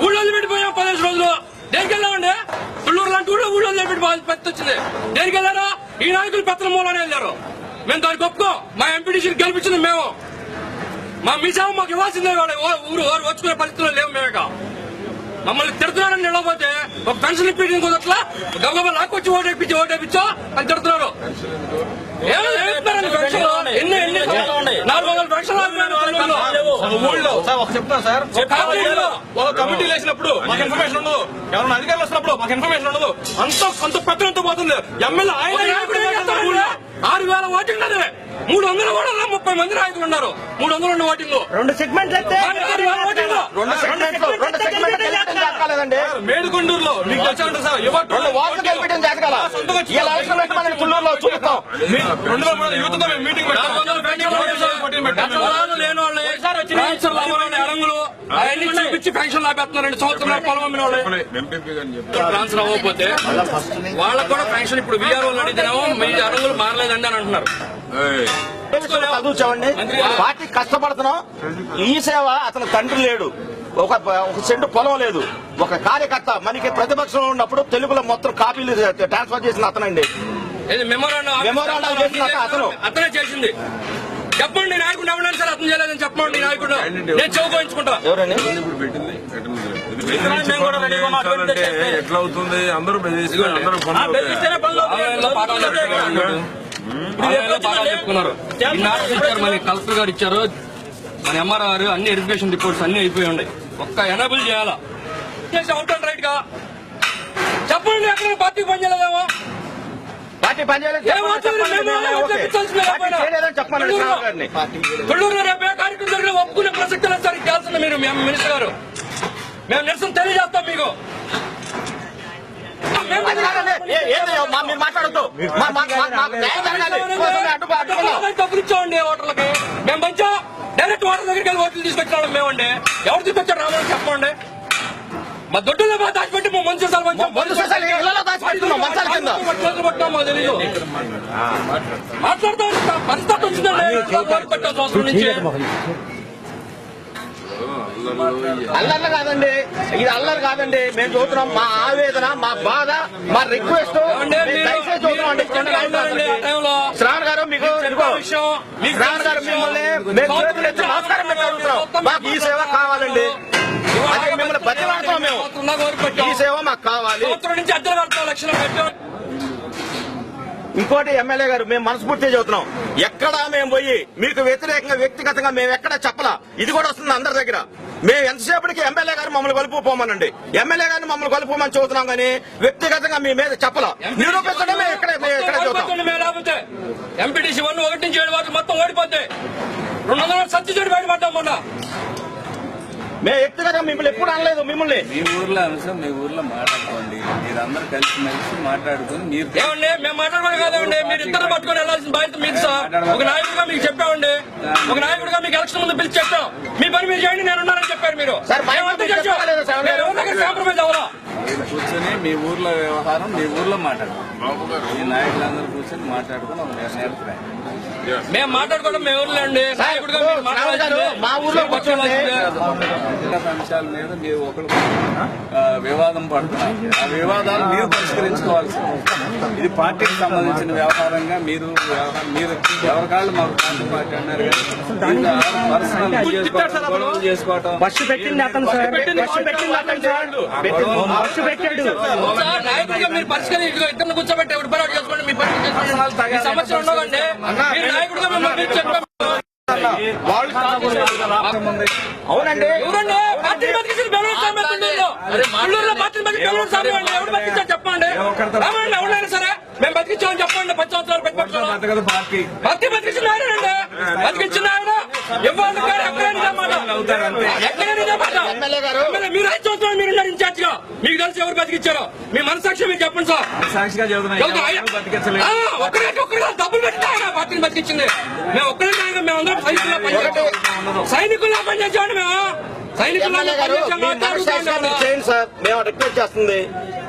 ఊళ్ళో పెట్టిపోయాం 15 రోజులు. దేనికి వెళ్ళామండి? తుళ్ళూరు లాంటి ఊళ్ళో పెట్టి పెద్ద వచ్చింది. దేనికి వెళ్ళారు? ఈ నాయకులు పెత్తన మూలనే వెళ్ళారు. మేము దానికి ఒప్పుకోం. మా ఎంపీటీసీని గెలిపించింది మేము. మా మీసాము మాకు ఇవ్వాల్సిందే. ఊరు వచ్చుకునే పరిస్థితుల్లో లేవు మేమేక. మమ్మల్ని తిడుతున్నారని నిలవపోతే ఒక పెన్షన్ ఇప్పించడం కుదరట్లా, గబగబా లాక్కొచ్చి ఓటేపించో అని తిడుతున్నారు. 400 పెన్షన్ చెప్తాను సార్. ఒక కమిటీ వేసినప్పుడు మాకు ఇన్ఫర్మేషన్ ఉండదు, ఎవరైనా అధికారులు వచ్చినప్పుడు మాకు ఇన్ఫర్మేషన్ ఉండదు. అంత పెద్దలంతా పోతుంది. ఎమ్మెల్యే ఆయన 6,000 ఓటింగ్ అది 300 ఓటర్లు 30 మంది నాయకులు ఉన్నారు. 300 ఓటింగ్ 2 సెగ్మెంట్లు మేడుకొండూరులో మీకు తెలిసి సార్ యూత్ మీటింగ్ అడంగులు అవన్నీ చూపించి పెన్షన్ లాపేస్తున్నారు. 2 సంవత్సరాలు పొలం అమ్మిన వాళ్ళు ట్రాన్స్ఫర్ అవ్వకపోతే వాళ్ళకు కూడా పెన్షన్ ఇప్పుడు వీఆర్ వాళ్ళు అడిగితేనేమో మీ అడంగులు మారలేదండి అని అంటున్నారు. చదువుచామండి, పార్టీ కష్టపడుతున్నాం. ఈ సేవ అతను తండ్రి లేడు, ఒక సెంటు పొలం లేదు, ఒక కార్యకర్త మనకి ప్రతిపక్షంలో ఉన్నప్పుడు తెలుగులో మొత్తం కాపీలు ట్రాన్స్ఫర్ చేసిన అతనండి. మెమోరాండం చేసిన అతను అతనే చేసింది. చెప్పండి నాయకుడు ఎవరైనా సరే అతను చేయలేదని చెప్పండి. నాయకుడు నేను చౌకోయించుకుంటా. ఎవరండి ఎట్లా అవుతుంది? అందరూ చెప్పుకున్నారు. మన కలెక్టర్ గారు ఇచ్చారు, మన ఎంఆర్ఓ గారు అన్ని వెరిఫికేషన్ రిపోర్ట్స్ అన్ని అయిపోయి ఉన్నాయి. ఒక్క ఎనేబుల్ చేయాలా అవుట్ అండ్ రైట్ గా చెప్పండి. ఎక్కడ పార్టీ పనిచేయలేదేమో, పార్టీ పనిచేయలేదు తుళ్ళూరులో రేపు ఏ కార్యక్రమం జరిగిన ఒప్పుకునే ప్రసక్తి లేదు సార్. ఇవ్వాల్సింది మీరు మినిస్టర్ గారు. మేము నిరసన తెలియజేస్తాం మీకు. డబ్బులు ఇచ్చామండి ఓటర్లకి. మేము మంచిగా డైరెక్ట్ ఓటర్ దగ్గరికి వెళ్ళి ఓట్లు తీసుకొచ్చిన మేమండి. ఎవరు తీసుకొచ్చారు రామని చెప్పండి. మా దొడ్డులో బాగా దాచిపెట్టి మా మంచి తెలీదు. మాట్లాడుతూ పరిస్థితి వచ్చిందండి పెట్టాం సంవత్సరం నుంచి. అల్లర్లు కాదండి, ఇది అల్లరి కాదండి. మేము చూస్తున్నాం మా ఆవేదన, మా బాధ, మా రిక్వెస్ట్. శ్రావణ్ గారు మీకు శ్రావణ్ గారు మిమ్మల్ని నమస్కారం పెట్టారు. మాకు ఈ సేవ కావాలండి. అదే మిమ్మల్ని బతిలాడుతాం. మేము ఈ సేవ మాకు కావాలి. ఇంకోటి ఎమ్మెల్యే గారు, మేము మనస్ఫూర్తిగా చెబుతున్నాం, ఎక్కడా మేము పోయి మీకు వ్యతిరేకంగా వ్యక్తిగతంగా మేము ఎక్కడా చెప్పలా. ఇది కూడా వస్తుంది అందరి దగ్గర. మేము ఎంతసేపటికి ఎమ్మెల్యే గారు మమ్మల్ని కలుపుకోమనండి, ఎమ్మెల్యే గారిని మమ్మల్ని కలుపుకోమని చూస్తున్నాం కానీ వ్యక్తిగతంగా మీ మీద చెప్పలా. నిరూపించడం మేము ఎక్కడ లేకపోతే ఎంపీటీసీ 1 నుంచి 7 వాటికి మొత్తం ఓడిపోతే 200 సత్యజోడి బయటపడ్డాం మొన్న. మేము వ్యక్తిగతంగా మిమ్మల్ని ఎప్పుడు అనలేదు. మిమ్మల్ని మీ ఊర్లో అంశం మీ ఊర్లో మాట్లాడుకోండి. మీరందరూ కలిసి మాట్లాడుకుని మీరు ఏమండి మేము మాట్లాడడం కాదండి. మీరు ఇద్దరు పట్టుకొని వెళ్ళాల్సిన బాధ్యత మీరు సార్. ఒక నాయకుడిగా మీకు చెప్పామండి, ఒక నాయకుడిగా మీకు ఎలక్షన్ ముందు పిలిచి చెప్పాం. మీ పని మీరు చేయండి, నేను ఉన్నానని చెప్పారు మీరు. కాంప్రమైజ్ అవ్వాలా? కూర్చొని మీ ఊర్లో వ్యవహారం మీ ఊర్లో మాట్లాడుకోండి. ఈ నాయకులందరూ కూర్చొని మాట్లాడుకుని ఒక నిర్ణయం. మేము మాట్లాడుకోవడం మీ ఊర్లో అండి. నాయకుడిగా మా ఊర్లో అంశాల మీద మీరు ఒకరు వివాదం పడుతున్నారు. ఆ వివాదాలు మీరు పరిష్కరించుకోవాల్సి. ఇది పార్టీకి సంబంధించిన వ్యవహారంగా మీరు ఎవరికాళ్ళు మాకు పార్టీ అన్నారు కదా, పర్సనల్ చేసుకోవటం. బస్సు పెట్టింది అతను సార్, నాయకుడిగా మీరు పరిష్కరించుకో. ఇద్దరు కూర్చోబెట్టి ఎవరు పని చేసుకోండి. మీ పని సమస్య ఉండవండి. నాయకుడిగా మిమ్మల్ని చెప్పాం. అవునండి, ఎవరండి పార్టీని బతికించిన బెల్లూరు పార్టీని బతికించారు ఎవరు బతికించారు చెప్పండి. ఎవరైనా సరే మేము బతికించామని చెప్పండి. 10 సంవత్సరాలు ప్రతిపక్షంలో పార్టీ బతికించిన ఆయనండి. బతికించిన ఆయన ఇవ్వాలి. మీరు 5 సంవత్సరాలు మీరు ఇన్ఛార్జ్ గా మీకు తెలిసి ఎవరు బతికించారో మీ మనసాక్షి మీకు చెప్పండి సార్. ఒక్కరికి డబ్బులు పెట్టి ఆయన పార్టీని బతికించింది. మేము ఒక్కరికి మేమందరం సైనికుల్లో పనిచేసామండి. మేము సైనికులు ఎమ్మెల్యే గారు మీ మనస్సాక్షి మీరు చేయండి సార్. మేము రిక్వెస్ట్ చేస్తుంది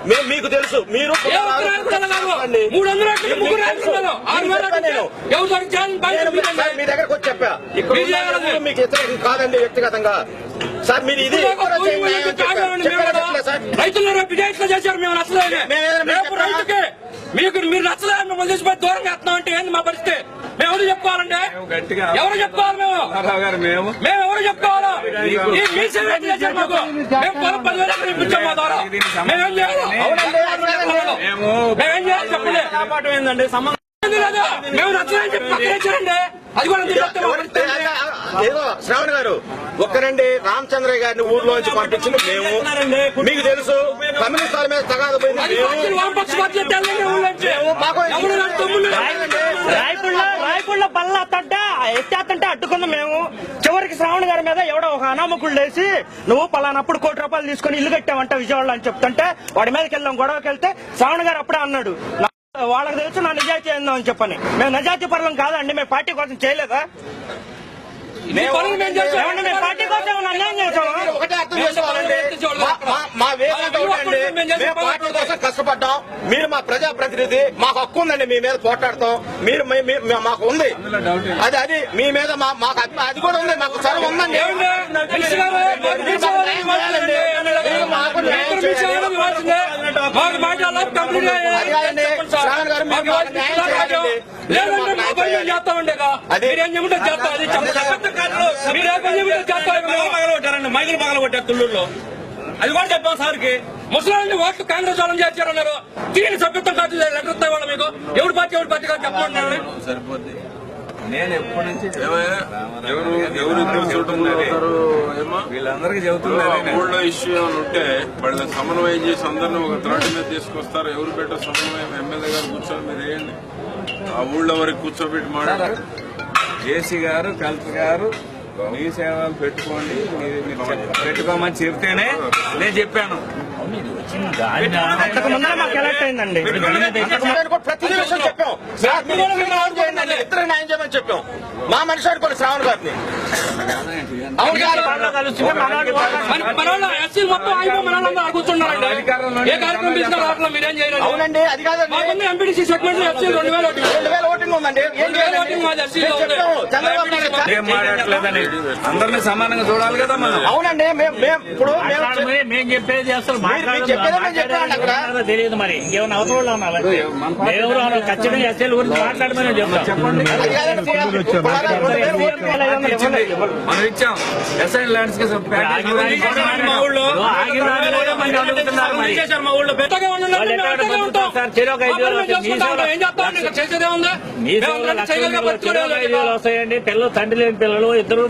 మేము మీకు తెలుసు మీరు ఏ ఒక్క నాయకుడు అలా కాదు. 300 నాయకులు, ముగ్గురు నాయకులు ఉన్నారు. 6,000 నాయకులు. ఎవరు దానికి చేయాలని బాధ్యత మీదే. మీ దగ్గరకు వచ్చి చెప్పా ఇక్కడ ఉన్న నాయకులు మీకు వ్యతిరేకం కాదండి వ్యక్తిగతంగా సార్. మీరు ఇది కూడా చేయండి అని చెప్పారా సార్? రైతులు విజయట్లు చేశారు. మేము నచ్చలేదు. రేపు రైతుకి మీరు నచ్చలేదు మిమ్మల్ని తీసుకుపోయి దూరంగా వేస్తున్నాం అంటే ఏంది మా పరిస్థితి? మేము ఎవరు చెప్పుకోవాలండి? గట్టిగా ఎవరు చెప్పుకోవాలి? రామారావు గారు మేము ఎవరు చెప్పుకోవాలా? మీ సేవ ఎట్లా చేశారు మాకు? మేము పొలం 10,000 ఎకరాలు ఇప్పించాం మా ద్వారా. మేమేం చేయాలి? మేమేం చేయాలి చెప్పండి. కాపాటం ఏందండి సంబంధం లేదా? మేము నచ్చలేని చెప్పి పక్కన ఇచ్చారండి. అది కూడా తీసేస్తే మా పరిస్థితి ఏంటి? ఏదో శ్రావణ్ గారు ఒక్కరండి రామచంద్రయ్య గారిని ఊర్లోంచి పంపించింది మేము. మీకు తెలుసు కమ్యూనిస్ట్ వాళ్ళ మీద తగాదు పోయింది అది మేము. పార్టీలు, వామపక్ష పార్టీలు తెల్లంగా ఊళ్ళోంచి. ఎవరు నాకు తమ్ముళ్ళు రాయపుల్లో బల్ల ఎత్తేస్తుంటే అడ్డుకున్నాం మేము. చివరికి శ్రావణ్ గారి మీద ఎవడో ఒక అనామకుడు లేసి నువ్వు పలానప్పుడు ₹1,00,00,000 తీసుకుని ఇల్లు కట్టావంట విజయవాడలో అని చెప్తుంటే వాడి మీదకి వెళ్ళాం. గొడవకి వెళ్తే శ్రావణ్ గారు అప్పుడే అన్నాడు వాళ్ళకి తెలుసు నా నిజాయితీ ఏందో అని చెప్పని. మేము నిజాయితీ పరులం కాదండి. మేము పార్టీ కోసం చేయలేదా? మీ పనులు మేము చేస్తాం. ఏమండి మేము పార్టీ కోసం ఏమన్నా అన్యాయం చేస్తామా? ఒకటే అర్థం చేసుకోవాలండి. మా వేదంతా ఒకటండి. మేము పార్టీ కోసం కష్టపడ్డాం. మీరు మా ప్రజాప్రతినిధి. మాకు హక్కు ఉందండి మీ మీద పోట్లాడతాం. మీరు మాకు ఉంది అది మీ మీద మాకు అది కూడా ఉంది. మాకు చదువు ఉందండి. ఏమండి? మినిస్టర్ గారు, మాకు మీ సేవలు ఇవ్వాల్సిందే. మీరు మాకు న్యాయం మీ సేవలు ఇవ్వాల్సిందే. మాకు మాట్లాడాలి కంప్లీట్ గా అది కాదండి. శ్రావణ్ గారు మీరు మాకు న్యాయం చేయాలండి. లేదంటే మా పని మేము చేస్తామండి. మీరేం చెబితే చేస్తాం. అది చెప్పండి. మీరు ఏ పని చెబితే చేస్తాం. పగలగొట్టారండి. మైకులు పగలగొట్టారు తుళ్ళూరులో. అది కూడా చెప్పాం సార్కి. ముసలాన్ని ఓట్లు కాంగ్రెస్ వాళ్ళని చేర్చారన్నారు. దీని సభ్యత్వం కాదు లెటర్ వస్తాయి వాళ్ళ మీకు. ఎవరి పార్టీ కాదు చెప్పండి. సరిపోద్ది. నేను ఎప్పటి నుంచి ఎవరు చూస్తున్నారు వీళ్ళందరికీ చెబుతున్నారు. ఊళ్ళో ఇష్యూ ఏమైనా ఉంటే వాళ్ళని సమన్వయం చేసి అందరినీ ఒక త్రాటి మీద తీసుకొస్తారు. ఎవరు పెట్టో సమన్వయం ఎమ్మెల్యే గారు కూర్చొని మీరు వేయండి. ఆ ఊళ్ళో వరకు కూర్చోబెట్టి మాట్లాడారు. జేసీ గారు, కలెక్టర్ గారు మీ సేవలు పెట్టుకోండి, మీరు పెట్టుకోమని చెప్తేనే నేను చెప్పాను. అంతకు ముందర మాకు ఎలక్ట్ అయిందండి. ప్రతి విషయం చెప్పాం. న్యాయం చేయండి అండి. ఇద్దరు న్యాయం చేయమని చెప్పాం. మా మనిషి అనుకోండి శ్రావణ్ గారిని. అవును గారు మన ఎస్సీ మొత్తం అయిపో మన కూర్చున్నారండి. ఏ కార్యక్రమం తీసుకున్నా అట్లా మీరేం చేయాలి? అవునండి అది కాదండి. మాకున్న ఎంపీడీసీ సెగ్మెంట్ లో ఎస్సీ 2,000 ఓటింగ్. 2,000 ఓటింగ్ ఉందండి. ఏం 2,000 ఓటింగ్ మాది ఎస్సీలో ఉంది. చంద్రబాబు నాయుడు ఏం మాట్లాడలేదని అందరినీ సమానంగా చూడాలి కదా మనం. అవునండి. ఇప్పుడు మేము చెప్పేది అసలు మీరు చెప్పేదే మేము చెప్పామండి అక్కడ. తెలియదు మరి ఇంకేమైనా అవతల ఉన్నారు. ఎవరు ఖచ్చితంగా ఎస్ఎల్ గురించి మాట్లాడమని చెప్తాం. చెప్పండి. అది కాదండి. మనం ఇచ్చాం ఎస్ఐ ల్యాండ్స్ కి మా ఊళ్ళో చేశారు. మా ఊళ్ళో పెద్దగా ఉండాలంటే మేము అట్టగా ఉంటాం. ఏం చేస్తామండి? ఇంకా చేసేదే ఉందా? మేము అందరం చేయగలిగే బతుకునే వాళ్ళు. వస్తాయండి. పిల్లలు తండ్రి లేని పిల్లలు ఇద్దరు